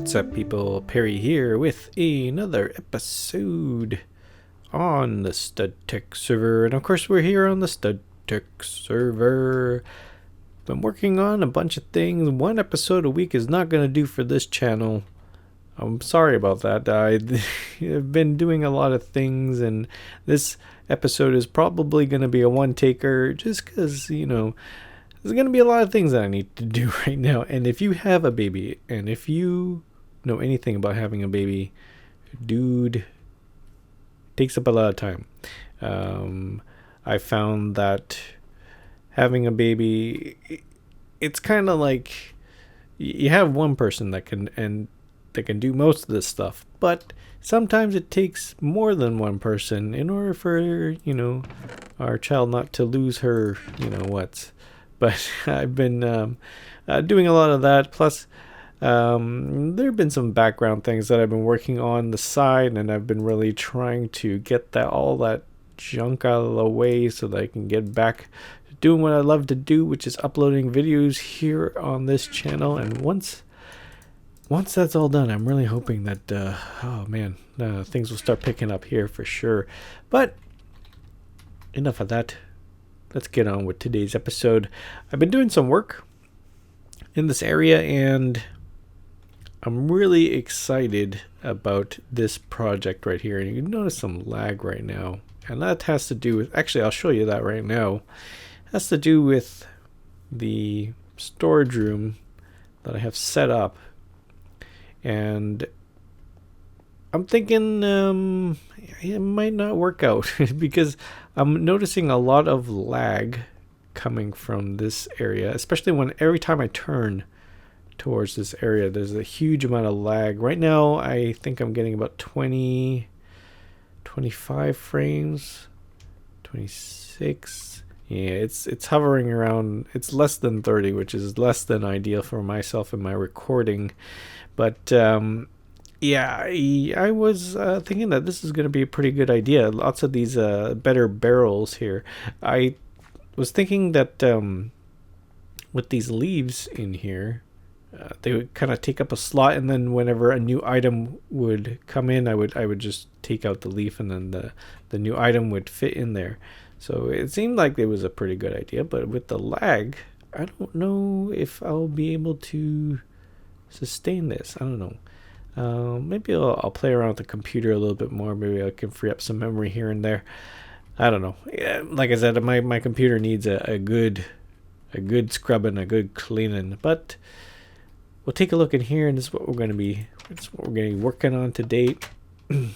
What's up, people? Perry here with another episode on the Stud Tech server, and of course we're here on the Stud Tech server. Been working on a bunch of things. One episode a week is not going to do for this channel. I'm sorry about that. I've been doing a lot of things, and this episode is probably going to be a one-taker just because, you know, there's going to be a lot of things that I need to do right now. And if you have a baby, and if you know anything about having a baby, dude, it takes up a lot of time. I found that having a baby, it's kind of like you have one person that can do most of this stuff, but sometimes it takes more than one person in order for, you know, our child not to lose her, you know what. But I've been doing a lot of that. Plus, there have been some background things that I've been working on the side, and I've been really trying to get all that junk out of the way so that I can get back to doing what I love to do, which is uploading videos here on this channel. And once that's all done, I'm really hoping that things will start picking up here for sure. But enough of that. Let's get on with today's episode. I've been doing some work in this area, and I'm really excited about this project right here. And you can notice some lag right now, and that has to do with, actually I'll show you that right now. It has to do with the storage room that I have set up, and I'm thinking it might not work out because I'm noticing a lot of lag coming from this area, especially every time I turn towards this area, there's a huge amount of lag. Right now, I think I'm getting about 25 frames, 26. Yeah, it's hovering around. It's less than 30, which is less than ideal for myself and my recording. But yeah, I was thinking that this is going to be a pretty good idea. Lots of these better barrels here. I was thinking that with these leaves in here, they would kind of take up a slot, and then whenever a new item would come in, I would just take out the leaf, and then the new item would fit in there. So it seemed like it was a pretty good idea, but with the lag, I don't know if I'll be able to sustain this. I don't know. Maybe I'll play around with the computer a little bit more. Maybe I can free up some memory here and there. I don't know. Yeah, like I said, my computer needs a good scrubbing, a good cleaning. But we'll take a look in here, and this is what we're going to be working on today. Of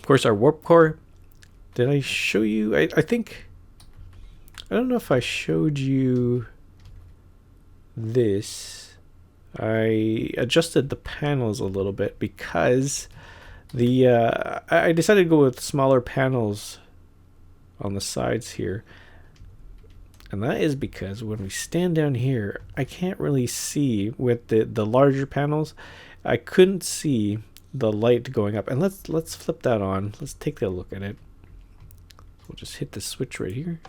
course, our warp core. Did I show you? I think, I don't know if I showed you this. I adjusted the panels a little bit because I decided to go with smaller panels on the sides here, and that is because when we stand down here, I can't really see with the larger panels. I couldn't see the light going up. And let's flip that on. Let's take a look at it. We'll just hit the switch right here,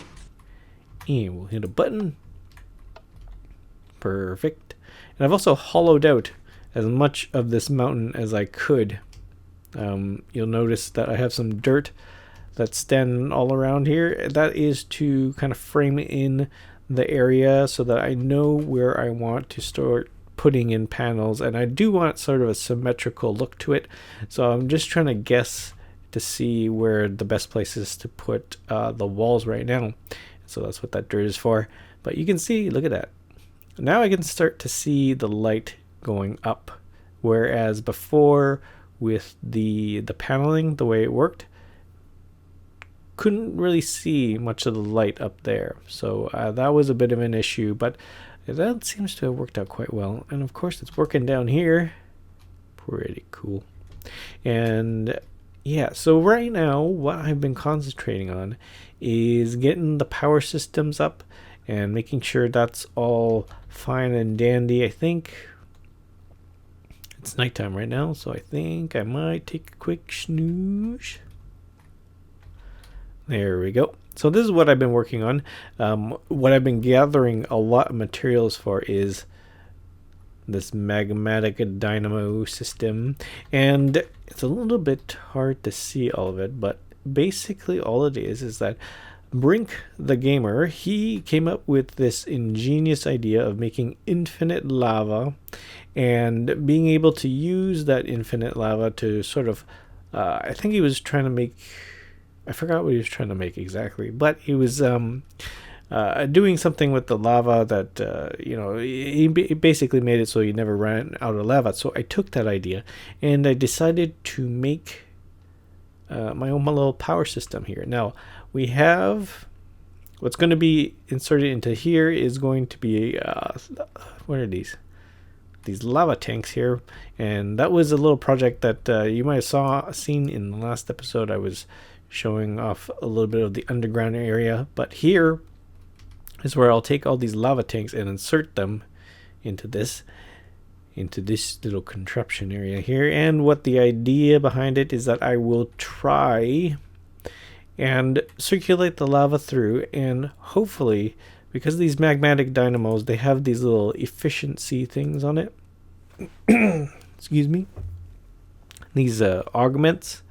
and we'll hit a button. Perfect. And I've also hollowed out as much of this mountain as I could. You'll notice that I have some dirt that's standing all around here. That is to kind of frame in the area so that I know where I want to start putting in panels. And I do want sort of a symmetrical look to it. So I'm just trying to guess to see where the best place is to put the walls right now. So that's what that dirt is for. But you can see, look at that. Now I can start to see the light going up, whereas before with the paneling, the way it worked, couldn't really see much of the light up there. So that was a bit of an issue, but that seems to have worked out quite well. And of course it's working down here. Pretty cool. And yeah, so right now what I've been concentrating on is getting the power systems up and making sure that's all fine and dandy. I think it's nighttime right now, so I think I might take a quick snooze. There we go. So this is what I've been working on. What I've been gathering a lot of materials for is this magmatic dynamo system, and it's a little bit hard to see all of it, but basically all it is that Brink the gamer, he came up with this ingenious idea of making infinite lava and being able to use that infinite lava to sort of I think he was trying to make, I forgot what he was trying to make exactly, but he was doing something with the lava that, you know, he basically made it so you never ran out of lava. So I took that idea and I decided to make my own little power system here. Now, we have, what's going to be inserted into here is going to be, what are these? These lava tanks here, and that was a little project that you might have seen in the last episode. I was showing off a little bit of the underground area, but here is where I'll take all these lava tanks and insert them into this little contraption area here. And what the idea behind it is that I will try and circulate the lava through, and hopefully, because these magmatic dynamos, they have these little efficiency things on it. Excuse me. These augments,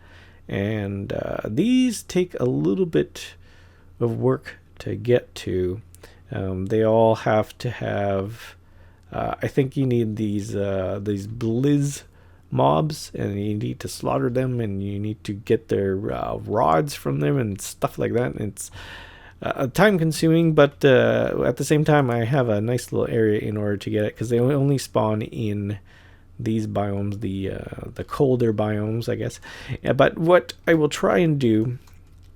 and these take a little bit of work to get to. They all have to have, I think you need these blizz mobs, and you need to slaughter them, and you need to get their rods from them and stuff like that. And it's time consuming, but at the same time I have a nice little area in order to get it, because they only spawn in these biomes, the colder biomes, I guess. But what I will try and do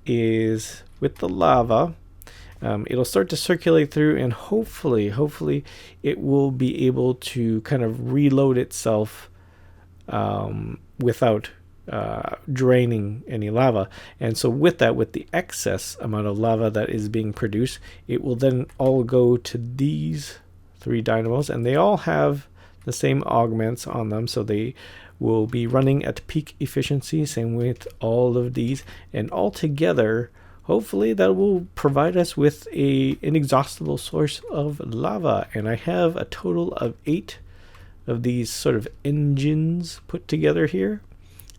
is with the lava, it'll start to circulate through, and hopefully it will be able to kind of reload itself without draining any lava. And so with the excess amount of lava that is being produced, it will then all go to these 3 dynamos, and they all have the same augments on them, so they will be running at peak efficiency. Same with all of these, and all together hopefully that will provide us with an inexhaustible source of lava. And I have a total of 8 of these sort of engines put together here.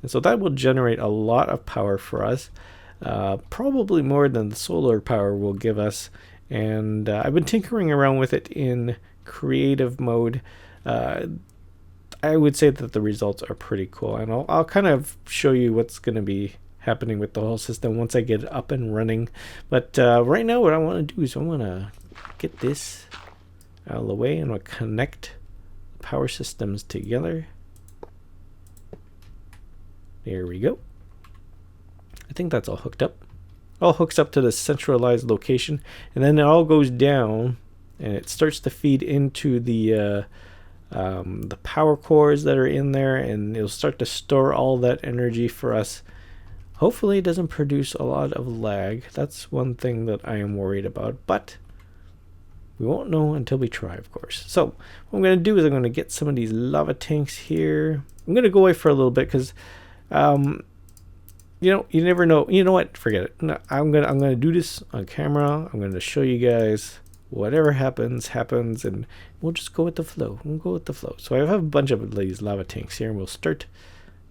And so that will generate a lot of power for us, probably more than the solar power will give us. And I've been tinkering around with it in creative mode. I would say that the results are pretty cool, and I'll kind of show you what's going to be happening with the whole system once I get it up and running. But right now what I want to do is I want to get this out of the way, and I'll connect the power systems together. There we go. I think that's all hooked up. All hooks up to the centralized location, and then it all goes down, and it starts to feed into the power cores that are in there, and it'll start to store all that energy for us. Hopefully it doesn't produce a lot of lag. That's one thing that I am worried about, but we won't know until we try, of course. So what I'm going to do is I'm going to get some of these lava tanks here. I'm going to go away for a little bit because you know, you never know. You know what? Forget it. No, I'm gonna do this on camera. I'm gonna show you guys whatever happens, and we'll just go with the flow. We'll go with the flow. So I have a bunch of these lava tanks here, and we'll start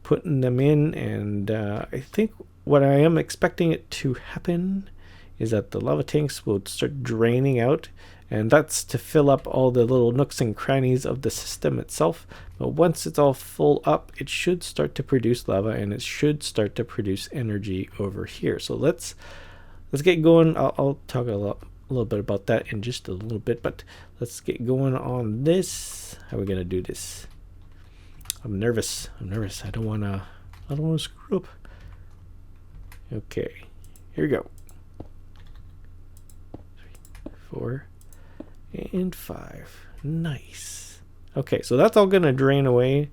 putting them in. And I think what I am expecting it to happen is that the lava tanks will start draining out, and that's to fill up all the little nooks and crannies of the system itself. But once it's all full up, it should start to produce lava, and it should start to produce energy over here. So let's get going. I'll talk a little bit about that in just a little bit, but let's get going on this. How are we gonna do this? I'm nervous. I don't wanna screw up. Okay, here we go. 3, 4, and 5. Nice. Okay, so that's all gonna drain away.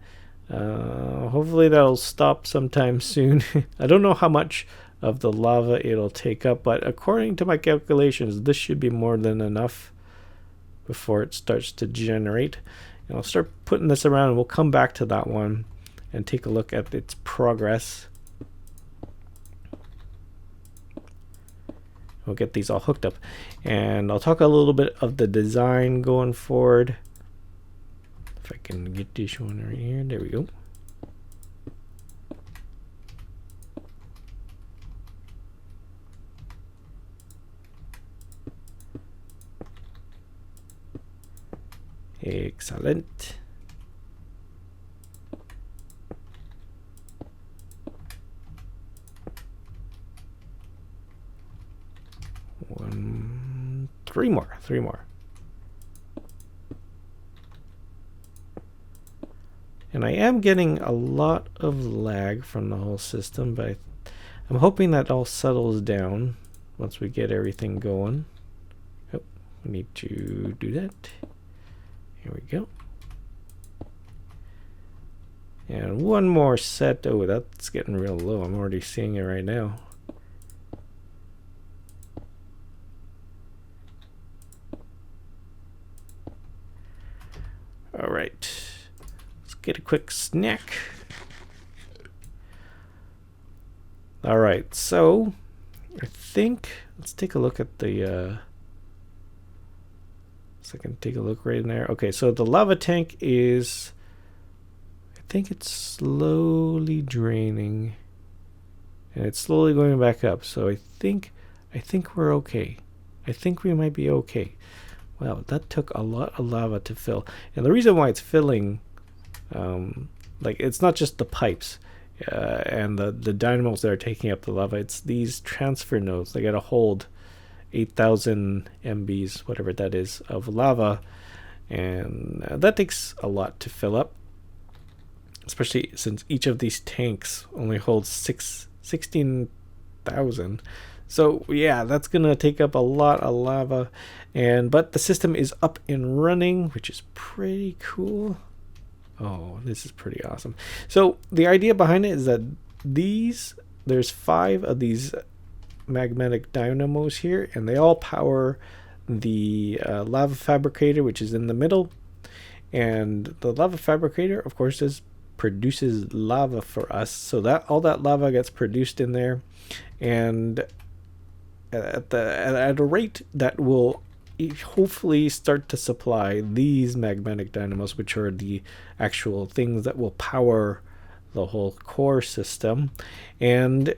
Hopefully that'll stop sometime soon. I don't know how much of the lava it'll take up, but according to my calculations, this should be more than enough before it starts to generate. And I'll start putting this around, and we'll come back to that one and take a look at its progress. We'll get these all hooked up, and I'll talk a little bit of the design going forward. If I can get this one right here. There we go. Excellent. Three more. And I am getting a lot of lag from the whole system, but I'm hoping that all settles down once we get everything going. Oh, we need to do that. Here we go. And one more set. Oh, that's getting real low. I'm already seeing it right now. All right. Let's get a quick snack. All right. So I think let's take a look at the so I can take a look right in there. Okay, so the lava tank is, I think it's slowly draining, and it's slowly going back up. So I think we're okay. I think we might be okay. Wow, that took a lot of lava to fill, and the reason why it's filling, like it's not just the pipes and the dynamos that are taking up the lava. It's these transfer nodes. They gotta hold 8,000 MBs, whatever that is, of lava, and that takes a lot to fill up, especially since each of these tanks only holds 16,000. So yeah, that's gonna take up a lot of lava, but the system is up and running, which is pretty cool. Oh, this is pretty awesome. So the idea behind it is that there's 5 of these magnetic dynamos here, and they all power the lava fabricator, which is in the middle. And the lava fabricator, of course, produces lava for us, so that all that lava gets produced in there, and at a rate that will hopefully start to supply these magnetic dynamos, which are the actual things that will power the whole core system. And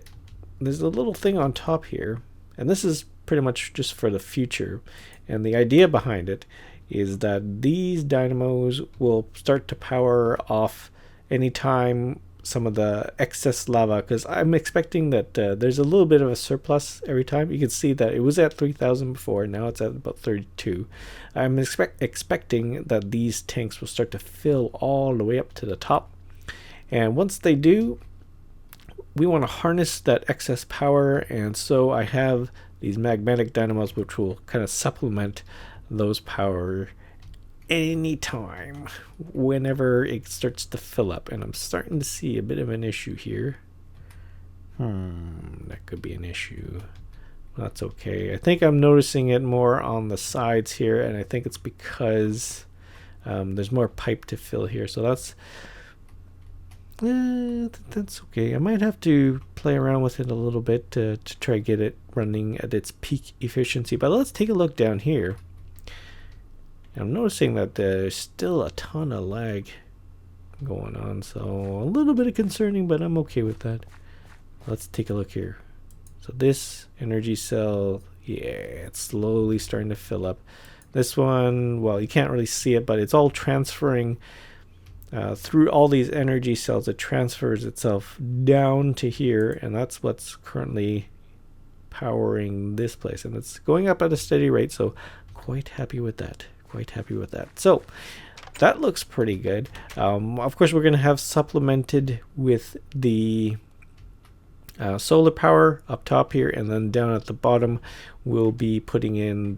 there's a little thing on top here, and this is pretty much just for the future, and the idea behind it is that these dynamos will start to power off anytime some of the excess lava, because I'm expecting that there's a little bit of a surplus every time. You can see that it was at 3,000 before, now it's at about 32. I'm expecting that these tanks will start to fill all the way up to the top, and once they do, we want to harness that excess power, and so I have these magnetic dynamos which will kind of supplement those power anytime, whenever it starts to fill up. And I'm starting to see a bit of an issue here. That could be an issue. That's okay. I think I'm noticing it more on the sides here, and I think it's because there's more pipe to fill here, so that's okay. I might have to play around with it a little bit to try to get it running at its peak efficiency. But let's take a look down here. I'm noticing that there's still a ton of lag going on, so a little bit of concerning, but I'm okay with that. Let's take a look here. So this energy cell, yeah, it's slowly starting to fill up. This one, well, you can't really see it, but it's all transferring through all these energy cells. It transfers itself down to here, and that's what's currently powering this place, and it's going up at a steady rate, so quite happy with that. So that looks pretty good. Of course, we're going to have supplemented with the solar power up top here, and then down at the bottom we'll be putting in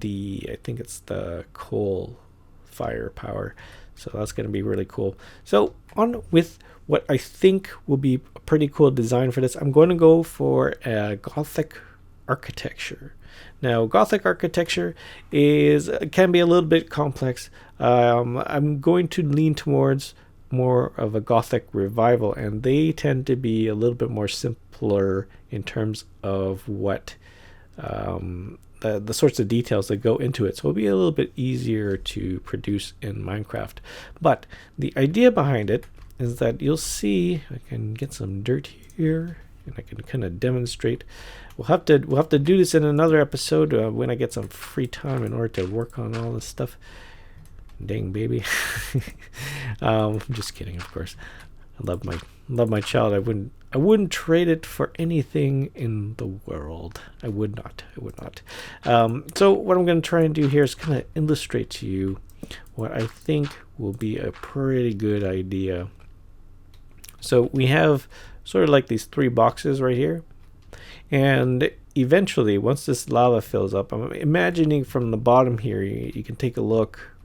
I think it's the coal fire power. So that's going to be really cool. So on with what I think will be a pretty cool design for this. I'm going to go for a Gothic architecture. Now, Gothic architecture can be a little bit complex. I'm going to lean towards more of a Gothic revival, and they tend to be a little bit more simpler in terms of what the sorts of details that go into it, so it'll be a little bit easier to produce in Minecraft. But the idea behind it is that you'll see, I can get some dirt here and I can kind of demonstrate. We'll have to do this in another episode when I get some free time in order to work on all this stuff. Dang baby. Just kidding, of course. I love my child. I wouldn't trade it for anything in the world. I would not. So what I'm going to try and do here is kind of illustrate to you what I think will be a pretty good idea. So we have sort of like these 3 boxes right here. And eventually, once this lava fills up, I'm imagining from the bottom here, you can take a look.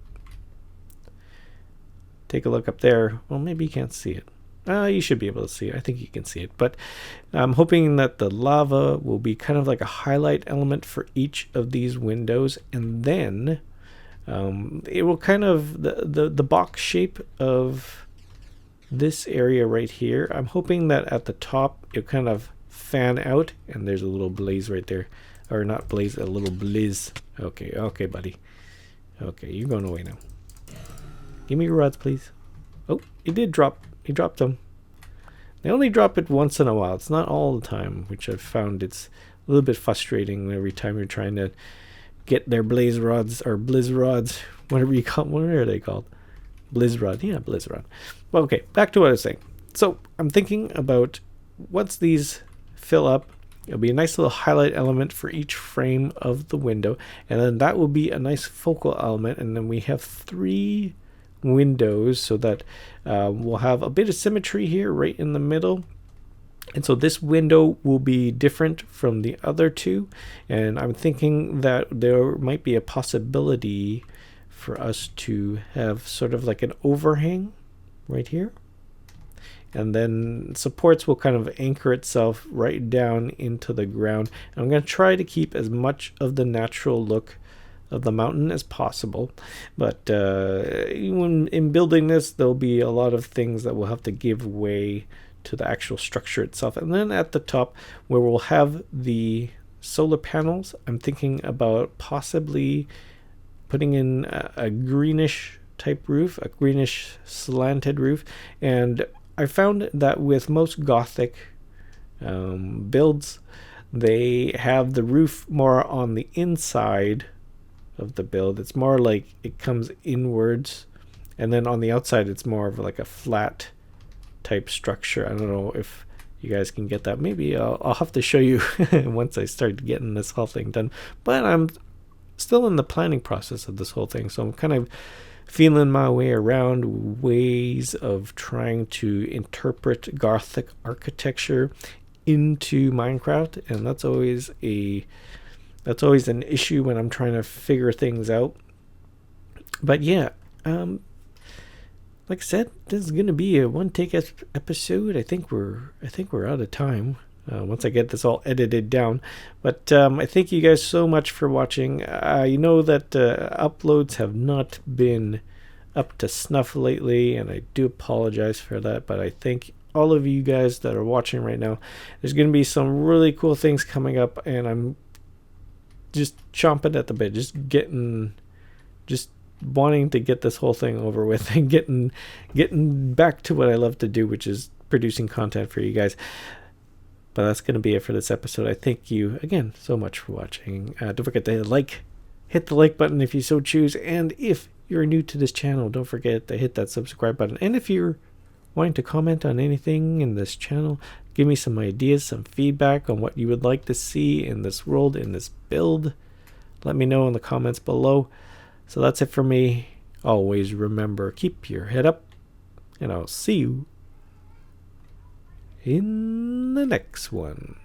Take a look up there. Well, maybe you can't see it. You should be able to see it. I think you can see it. But I'm hoping that the lava will be kind of like a highlight element for each of these windows. And then it will kind of, the box shape of this area right here, I'm hoping that at the top it'll kind of fan out. And there's a little blaze right there. Or not blaze, a little blizz. Okay, buddy. Okay, you're going away now. Give me your rods, please. Oh, he did drop. He dropped them. They only drop it once in a while. It's not all the time, which I've found it's a little bit frustrating every time you're trying to get their blaze rods or blizz rods, whatever you call them. What are they called? Blizz rod. Yeah, blizz rod. Well, okay, back to what I was saying. So I'm thinking about once these fill up, it'll be a nice little highlight element for each frame of the window, and then that will be a nice focal element, and then we have 3 windows so that we'll have a bit of symmetry here right in the middle. And so this window will be different from the other 2, and I'm thinking that there might be a possibility for us to have sort of like an overhang right here, and then supports will kind of anchor itself right down into the ground. And I'm going to try to keep as much of the natural look of the mountain as possible, but when in building this, there'll be a lot of things that will have to give way to the actual structure itself. And then at the top, where we'll have the solar panels, I'm thinking about possibly putting in a greenish type roof, a greenish slanted roof. And I found that with most Gothic builds, they have the roof more on the inside of the build. It's more like it comes inwards, and then on the outside it's more of like a flat type structure. I don't know if you guys can get that. Maybe I'll have to show you once I start getting this whole thing done, but I'm still in the planning process of this whole thing, so I'm kind of feeling my way around ways of trying to interpret Gothic architecture into Minecraft, and that's always an issue when I'm trying to figure things out. But yeah, like I said, this is gonna be a one-take episode. I think we're out of time once I get this all edited down. But I thank you guys so much for watching. You know that uploads have not been up to snuff lately, and I do apologize for that. But I thank all of you guys that are watching right now. There's gonna be some really cool things coming up, and I'm just chomping at the bit, just wanting to get this whole thing over with and getting back to what I love to do, which is producing content for you guys. But that's going to be it for this episode. I thank you again so much for watching. Don't forget to hit the like button if you so choose, and if you're new to this channel, don't forget to hit that subscribe button. And if you're wanting to comment on anything in this channel, give me some ideas, some feedback on what you would like to see in this world, in this build. Let me know in the comments below. So that's it for me. Always remember, keep your head up, and I'll see you in the next one.